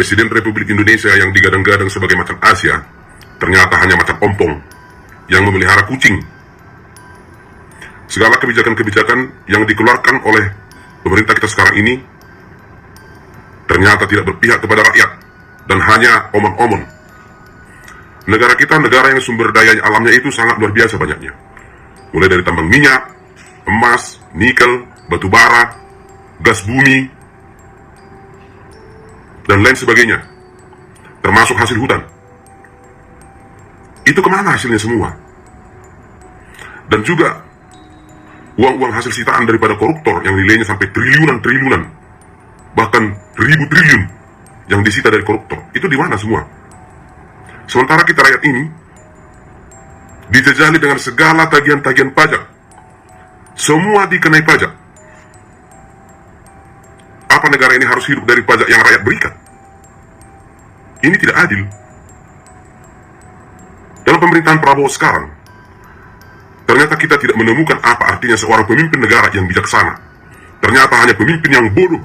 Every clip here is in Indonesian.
Presiden Republik Indonesia yang digadang-gadang sebagai macan Asia, ternyata hanya macan ompong yang memelihara kucing. Segala kebijakan-kebijakan yang dikeluarkan oleh pemerintah kita sekarang ini ternyata tidak berpihak kepada rakyat dan hanya omon-omon. Negara kita negara yang sumber daya alamnya itu sangat luar biasa banyaknya. Mulai dari tambang minyak, emas, nikel, batu bara, gas bumi, dan lain sebagainya, termasuk hasil hutan. Itu kemana hasilnya semua? Dan juga uang-uang hasil sitaan daripada koruptor yang nilainya sampai triliunan, bahkan ribu triliun yang disita dari koruptor, itu di mana semua? Sementara kita rakyat ini dijejali dengan segala tagihan-tagihan pajak, semua dikenai pajak. Apa negara ini harus hidup dari pajak yang rakyat berikan? Ini tidak adil. Dalam pemerintahan Prabowo sekarang, ternyata kita tidak menemukan apa artinya seorang pemimpin negara yang bijaksana. Ternyata hanya pemimpin yang bodoh,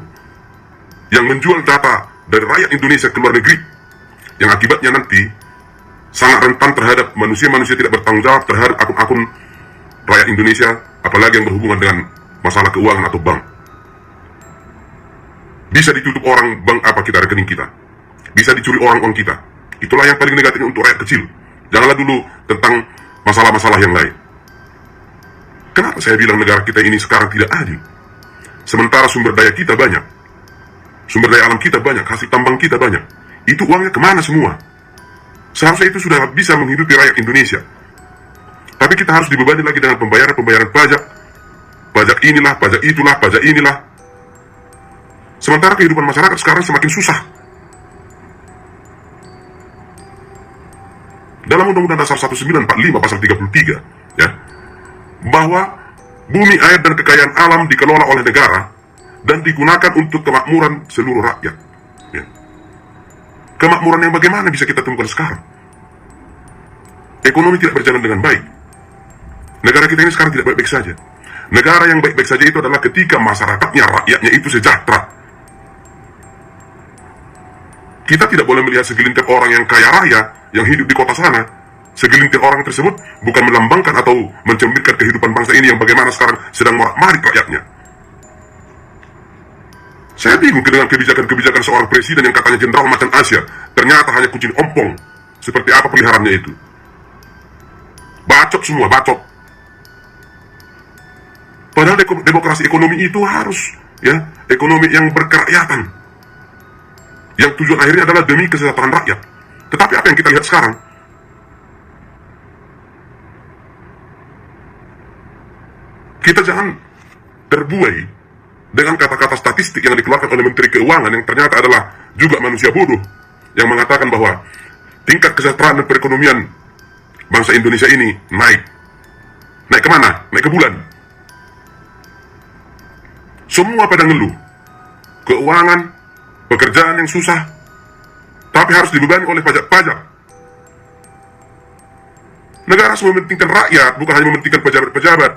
yang menjual data dari rakyat Indonesia ke luar negeri, yang akibatnya nanti sangat rentan terhadap manusia-manusia tidak bertanggung jawab terhadap akun-akun rakyat Indonesia, apalagi yang berhubungan dengan masalah keuangan atau bank. Bisa ditutup orang bank apa kita rekening kita, bisa dicuri orang uang kita. Itulah yang paling negatif untuk rakyat kecil. Janganlah dulu tentang masalah-masalah yang lain. Kenapa saya bilang negara kita ini sekarang tidak adil? Sementara sumber daya kita banyak, sumber daya alam kita banyak, hasil tambang kita banyak. Itu uangnya kemana semua? Seharusnya itu sudah bisa menghidupi rakyat Indonesia. Tapi kita harus dibebani lagi dengan pembayaran pajak. Pajak inilah, pajak itulah, pajak inilah. Sementara kehidupan masyarakat sekarang semakin susah. Dalam Undang-Undang Dasar 1945 pasal 33, ya, bahwa bumi, air, dan kekayaan alam dikelola oleh negara dan digunakan untuk kemakmuran seluruh rakyat. Ya. Kemakmuran yang bagaimana bisa kita temukan sekarang? Ekonomi tidak berjalan dengan baik. Negara kita ini sekarang tidak baik-baik saja. Negara yang baik-baik saja itu adalah ketika masyarakatnya, rakyatnya itu sejahtera. Kita tidak boleh melihat segelintir orang yang kaya raya, yang hidup di kota sana. Segelintir orang tersebut bukan melambangkan atau mencerminkan kehidupan bangsa ini yang bagaimana sekarang sedang morak-marik rakyatnya. Saya bingung dengan kebijakan-kebijakan seorang presiden yang katanya jenderal macan Asia, ternyata hanya kucing ompong. Seperti apa peliharaannya itu? Bacot semua, bacot. Padahal demokrasi ekonomi itu harus, ya, ekonomi yang berkerakyatan, yang tujuan akhirnya adalah demi kesejahteraan rakyat. Tetapi apa yang kita lihat sekarang? Kita jangan terbuai dengan kata-kata statistik yang dikeluarkan oleh Menteri Keuangan yang ternyata adalah juga manusia bodoh, yang mengatakan bahwa tingkat kesejahteraan dan perekonomian bangsa Indonesia ini naik. Naik kemana? Naik ke bulan. Semua pada ngeluh. Keuangan, pekerjaan yang susah, tapi harus dibebani oleh pajak-pajak. Negara harus mementingkan rakyat, bukan hanya mementingkan pejabat-pejabat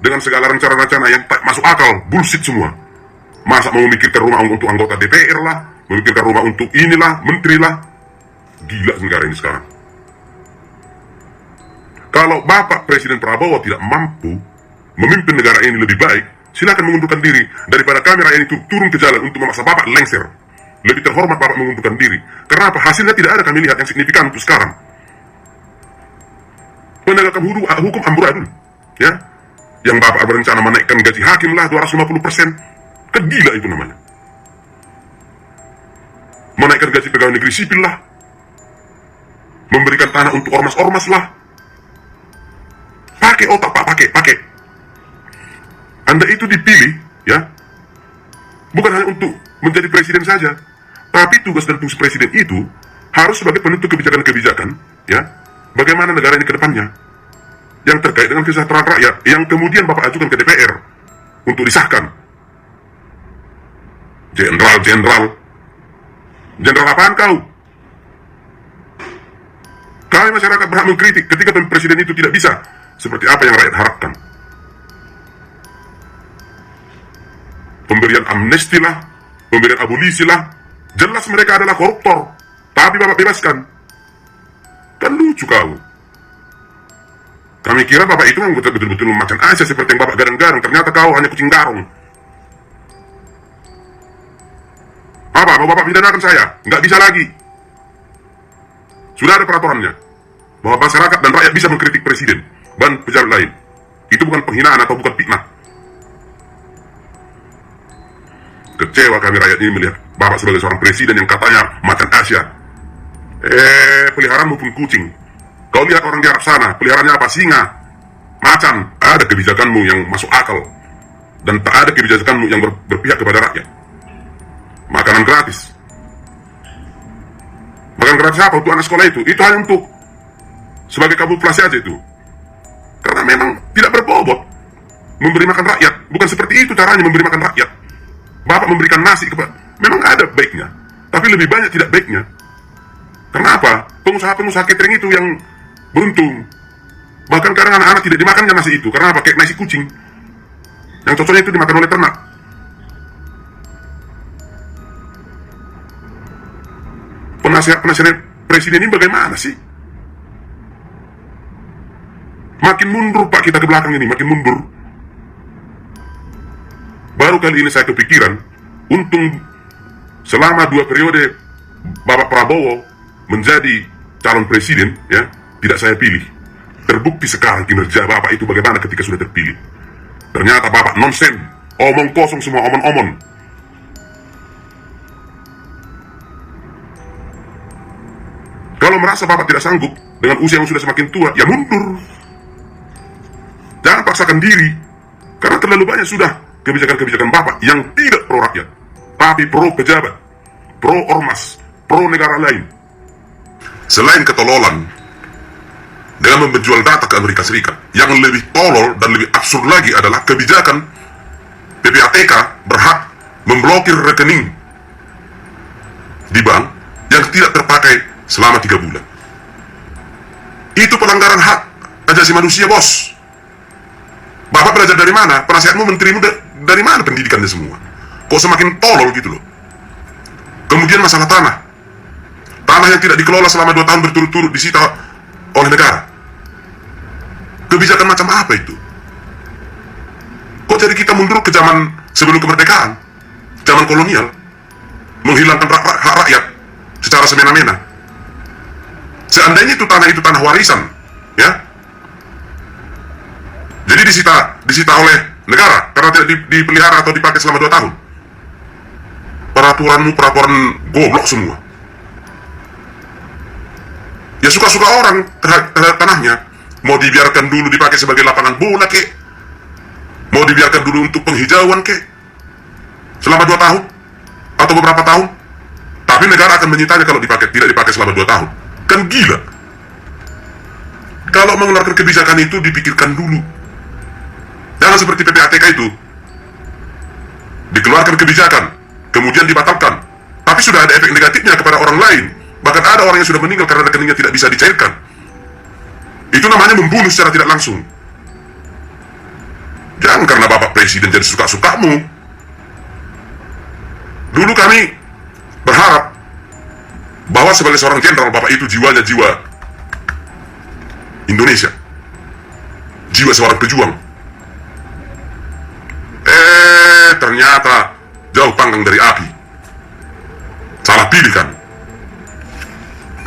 dengan segala rencana-rencana yang tak masuk akal, bullshit semua. Masa mau memikirkan rumah untuk anggota DPR lah, memikirkan rumah untuk inilah, menteri lah. Gila negara ini sekarang. Kalau Bapak Presiden Prabowo tidak mampu memimpin negara ini lebih baik, silakan mengundurkan diri daripada kami rakyat ini turun ke jalan untuk memaksa Bapak lengser. Lebih terhormat Bapak mengundurkan diri. Karena apa? Hasilnya tidak ada kami lihat yang signifikan untuk sekarang. Penegakan hukum amburadul, ya, yang Bapak berencana menaikkan gaji hakim lah 250%. Gila itu namanya. Menaikkan gaji pegawai negeri sipil lah, memberikan tanah untuk ormas-ormas lah. Pakai otak Pak, pakai. Anda itu dipilih, ya, bukan hanya untuk menjadi presiden saja, tapi tugas dan fungsi presiden itu harus sebagai penentu kebijakan-kebijakan, ya, bagaimana negara ini ke depannya, yang terkait dengan kesejahteraan rakyat, yang kemudian Bapak ajukan ke DPR untuk disahkan. Jenderal apaan kau? Kami masyarakat berhak mengkritik ketika presiden itu tidak bisa seperti apa yang rakyat harapkan. Pemberian amnesti lah, pemberian abolisi lah, Jelas mereka adalah koruptor, tapi Bapak bebaskan. Kan lucu kau. Kami kira Bapak itu yang betul-betul macan Asia seperti yang Bapak garang-garang. Ternyata kau hanya kucing garong. Apa? Mau Bapak pidanakan saya? Nggak bisa lagi. Sudah ada peraturannya. Bahwa masyarakat dan rakyat bisa mengkritik presiden dan pejabat lain. Itu bukan penghinaan atau bukan fitnah. Kecewa kami rakyat ini melihat Bapak sebagai seorang presiden yang katanya macan Asia. Peliharaanmu pun kucing. Kau lihat orang di Arab sana, peliharaannya apa? Singa, macan. Ada kebijakanmu yang masuk akal. Dan tak ada kebijakanmu yang berpihak kepada rakyat. Makanan gratis. Makanan gratis apa untuk anak sekolah itu? Itu hanya untuk sebagai kamuflase aja itu. Karena memang tidak berbobot memberi makan rakyat. Bukan seperti itu caranya memberi makan rakyat. Bapak memberikan nasi kepada, memang ada baiknya, tapi lebih banyak tidak baiknya. Kenapa? Pengusaha-pengusaha catering itu yang beruntung. Bahkan kadang anak-anak tidak dimakannya nasi itu. Karena apa? Kayak nasi kucing. Yang cocoknya itu dimakan oleh ternak. Penasihat presiden ini bagaimana sih? Makin mundur Pak kita ke belakang ini, makin mundur. Baru kali ini saya kepikiran, untung selama 2 periode Bapak Prabowo menjadi calon presiden, ya, tidak saya pilih. Terbukti sekarang kinerja Bapak itu bagaimana ketika sudah terpilih. Ternyata Bapak nonsen, omong kosong semua, omon-omon. Kalau merasa Bapak tidak sanggup dengan usia yang sudah semakin tua, ya mundur. Jangan paksakan diri, karena terlalu banyak sudah kebijakan-kebijakan Bapak yang tidak pro rakyat, tapi pro pejabat, pro ormas, pro negara lain. Selain ketololan, dengan menjual data ke Amerika Serikat, yang lebih tolol dan lebih absurd lagi adalah kebijakan PPATK berhak memblokir rekening di bank yang tidak terpakai selama 3 bulan. Itu pelanggaran hak asasi manusia, bos. Bapak belajar dari mana? Penasihatmu, menterimu dari mana pendidikannya semua? Kok semakin tolol gitu loh. Kemudian masalah tanah. Tanah yang tidak dikelola selama 2 tahun berturut-turut disita oleh negara. Kebijakan macam apa itu? Kok jadi kita mundur ke zaman sebelum kemerdekaan? Zaman kolonial? Menghilangkan hak rakyat secara semena-mena. Seandainya itu tanah warisan, ya, jadi disita oleh negara karena tidak dipelihara atau dipakai selama 2 tahun. Peraturan goblok semua. Ya suka-suka orang terhadap tanahnya. Mau dibiarkan dulu dipakai sebagai lapangan bola kek, mau dibiarkan dulu untuk penghijauan kek, selama 2 tahun atau beberapa tahun. Tapi negara akan menyitanya kalau tidak dipakai selama 2 tahun. Kan gila. Kalau mengeluarkan kebijakan itu dipikirkan dulu. Jangan seperti PPATK itu. Dikeluarkan kebijakan, kemudian dibatalkan. Tapi sudah ada efek negatifnya kepada orang lain. Bahkan ada orang yang sudah meninggal karena rekeningnya tidak bisa dicairkan. Itu namanya membunuh secara tidak langsung. Jangan karena Bapak Presiden jadi suka-sukamu. Dulu kami berharap bahwa sebagai seorang jenderal, Bapak itu jiwanya jiwa Indonesia. Jiwa seorang pejuang. Ternyata jauh panggang dari api. Salah pilih kan.